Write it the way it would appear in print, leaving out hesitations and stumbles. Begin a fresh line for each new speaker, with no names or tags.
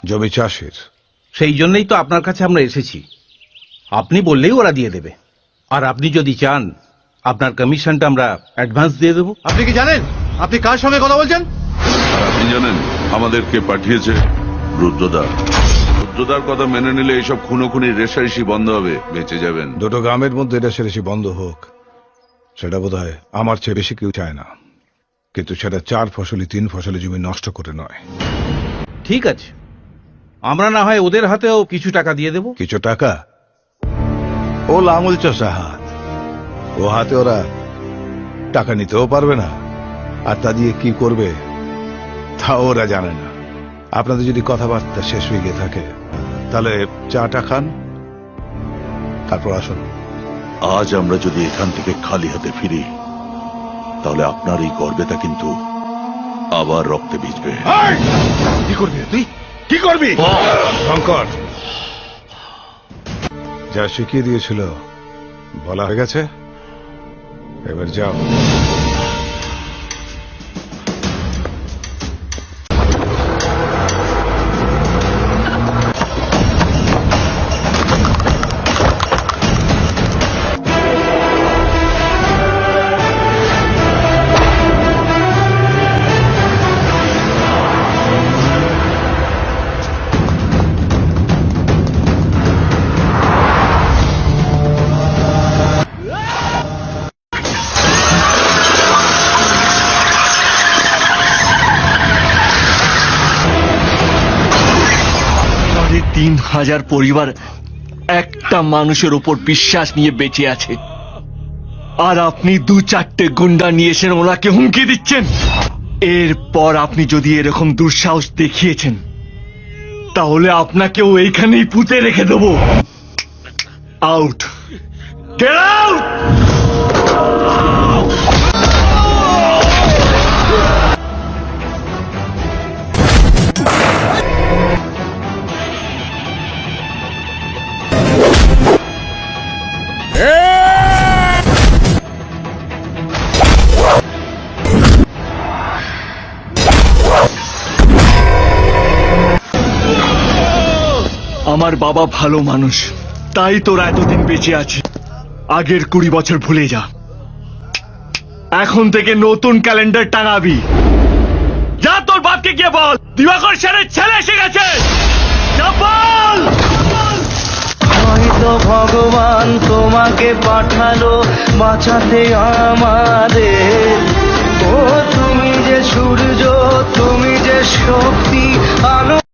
জমি চাষের।
সেই জন্যই তো আপনার কাছে আমরা এসেছি। আপনি বললেই ওরা দিয়ে দেবে। আর আপনি যদি চান আপনার কমিশনটা আমরা অ্যাডভান্স দিয়ে দেবো।
আপনি কি জানেন আপনি কার সঙ্গে কথা বলছেন?
আর আপনি জানেন আমাদেরকে পাঠিয়েছে? রুদ্রদা। রুদ্রদার কথা মেনে নিলে এইসব খুনোখুনি রেশারেশি বন্ধ হবে, বেঁচে যাবেন।
দুটো গ্রামের মধ্যে রেশারেশি বন্ধ হোক, সেটা বোধহয় আমার চেয়ে বেশি কেউ চায় না, কিন্তু সেটা 4 ফসলি 3 ফসলি জমি নষ্ট করে নয়।
ঠিক আছে, আমরা না হয় ওদের হাতেও কিছু টাকা দিয়ে দেব।
কিছু টাকা? ও লাঙল চষা হাত, ও হাতে ওরা টাকা নিতেও পারবে না, আর তা দিয়ে কি করবে তা ওরা জানে না। আপনাদের যদি কথাবার্তা শেষ হয়ে গিয়ে থাকে তাহলে চাটা খান, তারপর আসুন।
আজ আমরা যদি এখান থেকে খালি হাতে ফিরি তাহলে আপনার এই গর্বেতা কিন্তু আবার রক্তে ভিজবে।
কি করবি তুই? কি করবি? শঙ্কর যা শিখিয়ে দিয়েছিল বলা হয়ে গেছে, এবার যাও।
সাড়ে 3000 পরিবার একটা মানুষের উপর বিশ্বাস নিয়ে বেঁচে আছে, আর আপনি 2-4টে গুন্ডা নিয়ে এসে ওনাকে হুমকি দিচ্ছেন। এরপর আপনি যদি এরকম দুঃসাহস দেখিয়েছেন তাহলে আপনাকেও এইখানেই পুঁতে রেখে দেবো। Out, get out! আমার বাবা ভালো মানুষ, তাই তোরা এতদিন বেঁচে আছে। আগের 20 বছর ভুলে যা, এখন থেকে নতুন ক্যালেন্ডার টাঙাবি। যা তোর বাপকে গিয়ে বল দিবাকর সেনের ছেলে এসে গেছে। যা বল।
হয়তো ভগবান তোমাকে পাঠালো বাঁচাতে আমাদের। ও তুমি যে সূর্য, তুমি যে শক্তি, আলো।